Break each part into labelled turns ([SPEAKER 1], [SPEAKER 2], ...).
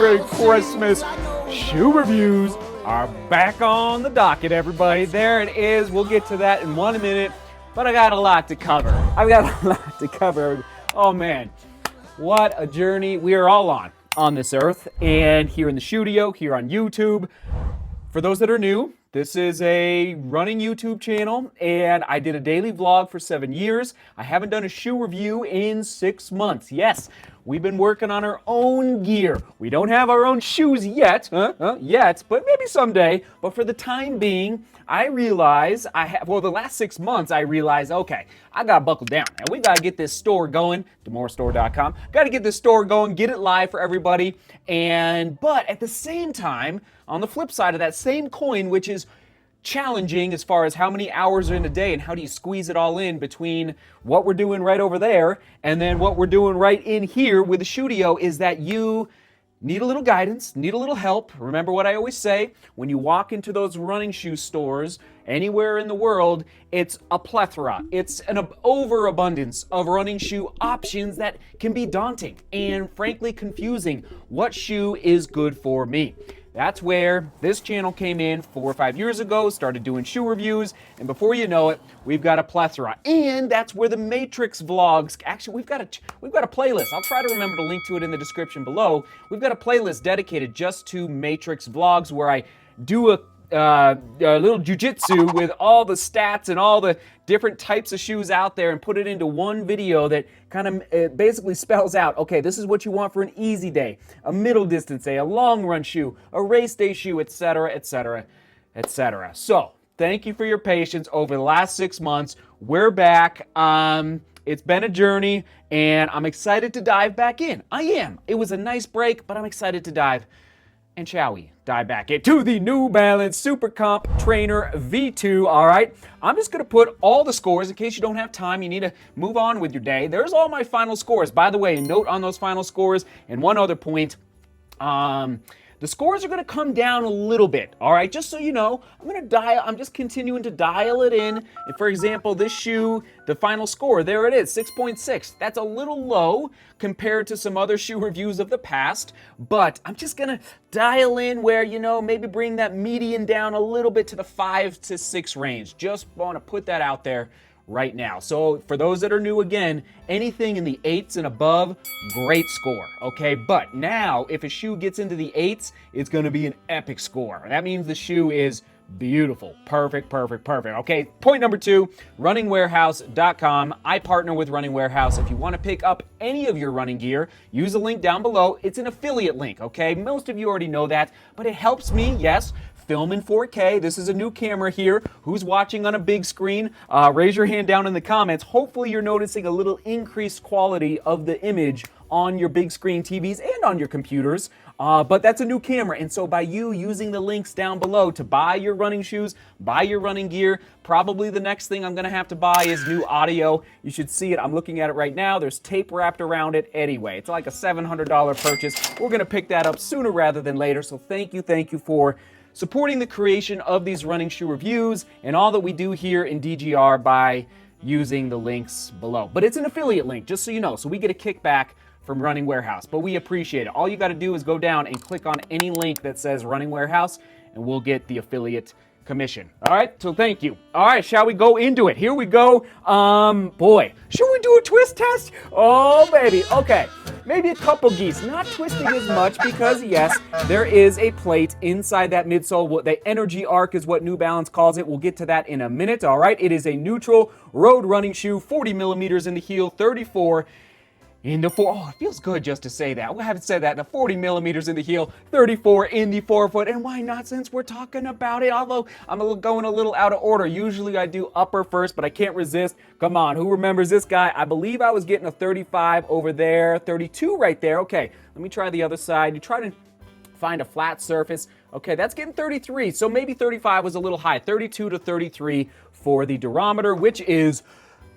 [SPEAKER 1] Merry Christmas. Shoe reviews are back on the docket, everybody. There it is. We'll get to that in 1 minute, but I got a lot to cover. Oh man, what a journey we are all on this earth, and here in the studio, here on YouTube. For those that are new, this is a running YouTube channel, and I did a daily vlog for 7 years. I haven't done a shoe review in 6 months. Yes, we've been working on our own gear. We don't have our own shoes yet, but maybe someday. But for the time being, I realize the last 6 months, I realized, okay, I gotta buckle down. And we gotta get this store going, DeMoorstore.com. Gotta get this store going, get it live for everybody. But at the same time, on the flip side of that same coin, which is challenging as far as how many hours are in a day and how do you squeeze it all in between what we're doing right over there and then what we're doing right in here with the studio, is that you need a little guidance, need a little help. Remember what I always say, when you walk into those running shoe stores anywhere in the world, it's a plethora. It's an overabundance of running shoe options that can be daunting and frankly confusing. What shoe is good for me? That's where this channel came in 4 or 5 years ago, started doing shoe reviews, and before you know it, we've got a plethora. And that's where the Matrix vlogs, actually we've got a playlist. I'll try to remember to link to it in the description below. We've got a playlist dedicated just to Matrix vlogs where I do a little jujitsu with all the stats and all the different types of shoes out there and put it into one video that kind of basically spells out, okay, this is what you want for an easy day, a middle distance day, a long run shoe, a race day shoe, etc., etc., etc. So thank you for your patience over the last 6 months. We're back. It's been a journey, and I'm excited to dive back in. I am. It was a nice break, but I'm excited to dive. And shall we dive back into the New Balance Supercomp Trainer V2, all right? I'm just going to put all the scores in case you don't have time, you need to move on with your day. There's all my final scores. By the way, note on those final scores, and one other point, the scores are going to come down a little bit, all right? Just so you know, I'm just continuing to dial it in. And for example, this shoe, the final score, there it is, 6.6. That's a little low compared to some other shoe reviews of the past, but I'm just going to dial in where, maybe bring that median down a little bit to the 5 to 6 range. Just want to put that out there right now. So for those that are new, again, anything in the 8s and above, great score, okay? But now, if a shoe gets into the 8s, it's gonna be an epic score. That means the shoe is beautiful. Perfect. Okay, point number 2, runningwarehouse.com. I partner with Running Warehouse. If you want to pick up any of your running gear, use the link down below. It's an affiliate link, okay? Most of you already know that, but it helps me, yes, film in 4K. This is a new camera here. Who's watching on a big screen? Raise your hand down in the comments. Hopefully you're noticing a little increased quality of the image on your big screen TVs and on your computers. But that's a new camera, and so by you using the links down below to buy your running shoes, buy your running gear, probably the next thing I'm gonna have to buy is new audio. You should see it, I'm looking at it right now. There's tape wrapped around it anyway. It's like a $700 purchase. We're gonna pick that up sooner rather than later, so thank you for supporting the creation of these running shoe reviews and all that we do here in DGR by using the links below. But it's an affiliate link, just so you know, so we get a kickback from Running Warehouse, but we appreciate it. All you got to do is go down and click on any link that says Running Warehouse, and we'll get the affiliate commission. All right, so thank you. All right, shall we go into it? Here we go. Boy, should we do a twist test? Oh, baby. Okay, maybe a couple geese. Not twisting as much because, yes, there is a plate inside that midsole. The energy arc is what New Balance calls it. We'll get to that in a minute, all right? It is a neutral road running shoe, 40 millimeters in the heel, 34 in the oh, it feels good just to say that. We haven't said that. The 40 millimeters in the heel, 34 in the forefoot. And why not, since we're talking about it? Although I'm going a little out of order. Usually I do upper first, but I can't resist. Come on, who remembers this guy? I believe I was getting a 35 over there, 32 right there. Okay, let me try the other side. You try to find a flat surface. Okay, that's getting 33. So maybe 35 was a little high. 32 to 33 for the durometer, which is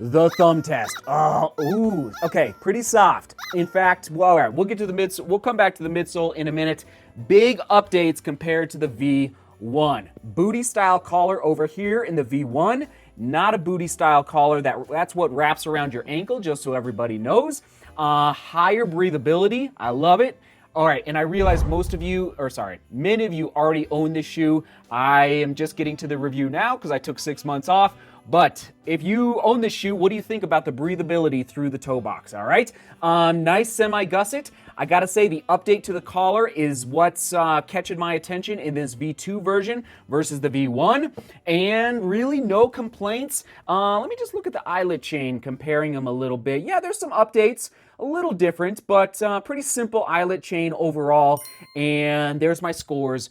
[SPEAKER 1] the thumb test. Oh, ooh, okay, pretty soft. In fact, well, all right, we'll get to the midsole. We'll come back to the midsole in a minute. Big updates compared to the V1. Booty style collar over here in the V1. Not a booty style collar. That's what wraps around your ankle, just so everybody knows. Higher breathability. I love it. All right, and I realize many of you already own this shoe. I am just getting to the review now because I took 6 months off. But if you own this shoe, what do you think about the breathability through the toe box? All right, nice semi-gusset. I gotta say the update to the collar is what's catching my attention in this V2 version versus the V1, and really no complaints. Let me just look at the eyelet chain, comparing them a little bit. Yeah, there's some updates, a little different, but pretty simple eyelet chain overall. And there's my scores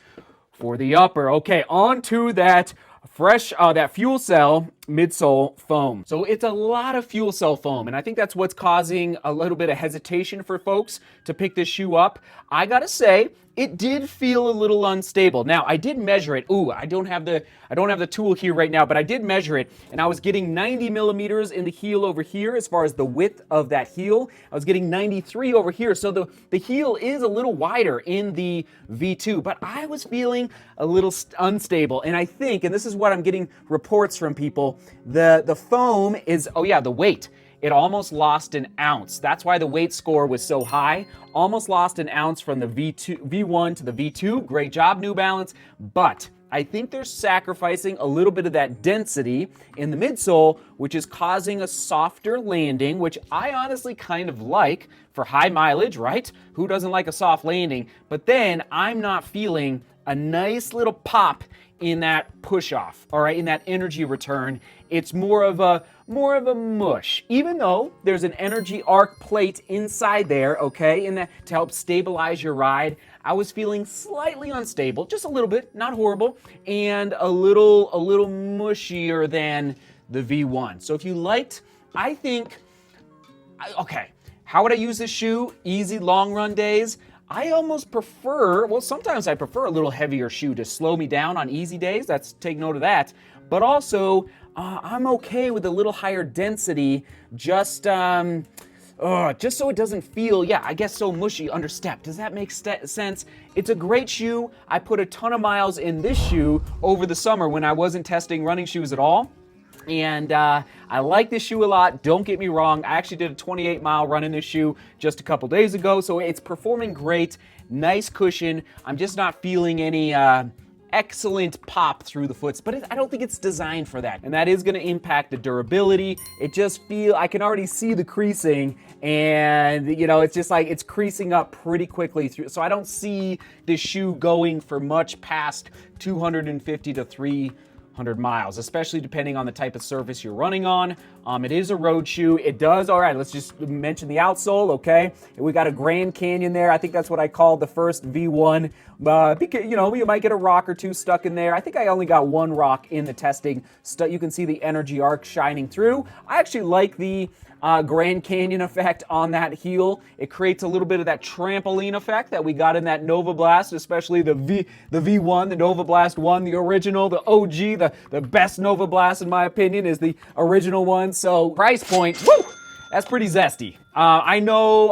[SPEAKER 1] for the upper. Okay, on to that that fuel cell midsole foam. So it's a lot of fuel cell foam, and I think that's what's causing a little bit of hesitation for folks to pick this shoe up. I gotta say, it did feel a little unstable. Now, I did measure it. Ooh, I don't have the tool here right now, but I did measure it, and I was getting 90 millimeters in the heel over here as far as the width of that heel. I was getting 93 over here, so the heel is a little wider in the V2, but I was feeling a little unstable, and I think, and this is what I'm getting reports from people, the foam is, the weight. It almost lost an ounce. That's why the weight score was so high. Almost lost an ounce from the V1 to the V2. Great job, New Balance. But I think they're sacrificing a little bit of that density in the midsole, which is causing a softer landing, which I honestly kind of like for high mileage, right? Who doesn't like a soft landing? But then I'm not feeling a nice little pop in that push off, all right, in that energy return. It's more of a mush, even though there's an energy arc plate inside there, okay, in that to help stabilize your ride. I was feeling slightly unstable, just a little bit, not horrible, and a little mushier than the V1. So if you liked, I think, okay, how would I use this shoe? Easy long run days. I almost prefer, well, sometimes I prefer a little heavier shoe to slow me down on easy days. Take note of that. But also, I'm okay with a little higher density, just so it doesn't feel, I guess so mushy under step. Does that make sense? It's a great shoe. I put a ton of miles in this shoe over the summer when I wasn't testing running shoes at all. And I like this shoe a lot. Don't get me wrong. I actually did a 28-mile run in this shoe just a couple days ago, so it's performing great. Nice cushion. I'm just not feeling any excellent pop through the foots, but I don't think it's designed for that, and that is going to impact the durability. I can already see the creasing, and it's just like it's creasing up pretty quickly through. So I don't see this shoe going for much past 250 to 300 miles, especially depending on the type of surface you're running on. It is a road shoe. It does, all right, let's just mention the outsole, okay? We got a Grand Canyon there. I think that's what I called the first V1. Because, you might get a rock or two stuck in there. I think I only got one rock in the testing. You can see the energy arc shining through. I actually like the Grand Canyon effect on that heel. It creates a little bit of that trampoline effect that we got in that Nova Blast, especially the V1, the Nova Blast 1, the original, the OG, the best Nova Blast in my opinion is the original one. So price point, woo! That's pretty zesty. I know,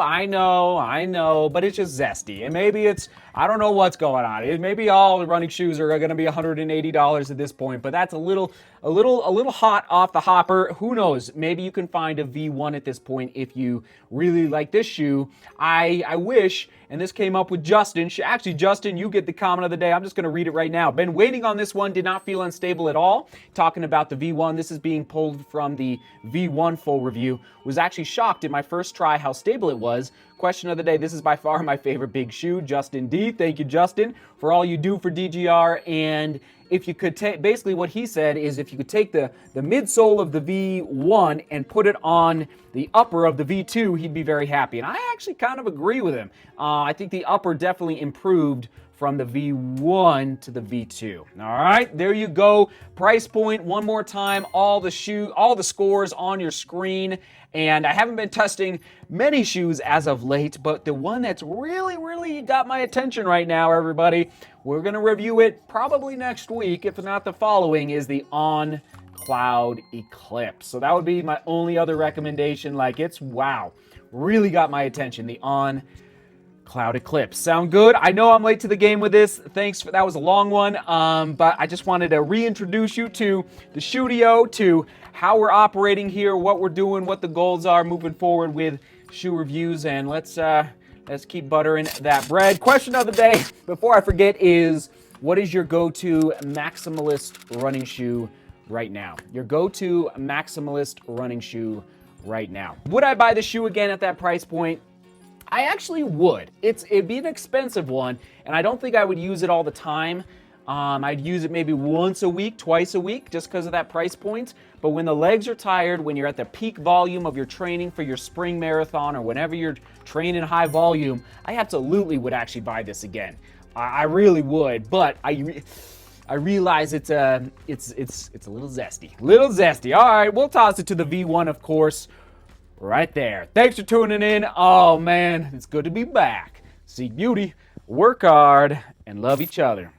[SPEAKER 1] but it's just zesty. And maybe I don't know what's going on. Maybe all the running shoes are going to be $180 at this point, but that's a little hot off the hopper. Who knows? Maybe you can find a V1 at this point if you really like this shoe. I wish, and this came up with Justin. Actually, Justin, you get the comment of the day. I'm just going to read it right now. Been waiting on this one. Did not feel unstable at all. Talking about the V1. This is being pulled from the V1 full review. Was actually shocked at my first try how stable it was. Question of the day. This is by far my favorite big shoe. Justin D. Thank you, Justin, for all you do for DGR. And if you could take, basically what he said is if you could take the midsole of the V1 and put it on the upper of the V2, he'd be very happy. And I actually kind of agree with him. I think the upper definitely improved from the V1 to the V2. All right, there you go. Price point, one more time, all the scores on your screen. And I haven't been testing many shoes as of late, but the one that's really got my attention right now, everybody, we're gonna review it probably next week, if not the following, is the On Cloud Eclipse. So that would be my only other recommendation. Like, it's wow, really got my attention, the On Cloud Eclipse. Sound good? I know I'm late to the game with this. Thanks that was a long one, but I just wanted to reintroduce you to the studio, to how we're operating here, what we're doing, what the goals are moving forward with shoe reviews, and let's Let's keep buttering that bread. Question of the day, before I forget, is what is your go-to maximalist running shoe right now? Your go-to maximalist running shoe right now. Would I buy the shoe again at that price point? I actually would. It'd be an expensive one, and I don't think I would use it all the time. I'd use it maybe once a week, twice a week, just because of that price point. But when the legs are tired, when you're at the peak volume of your training for your spring marathon or whenever you're training high volume, I absolutely would actually buy this again. I really would, but I realize it's a little zesty. Little zesty. All right, we'll toss it to the V1, of course, right there. Thanks for tuning in. Oh, man, it's good to be back. Seek beauty, work hard, and love each other.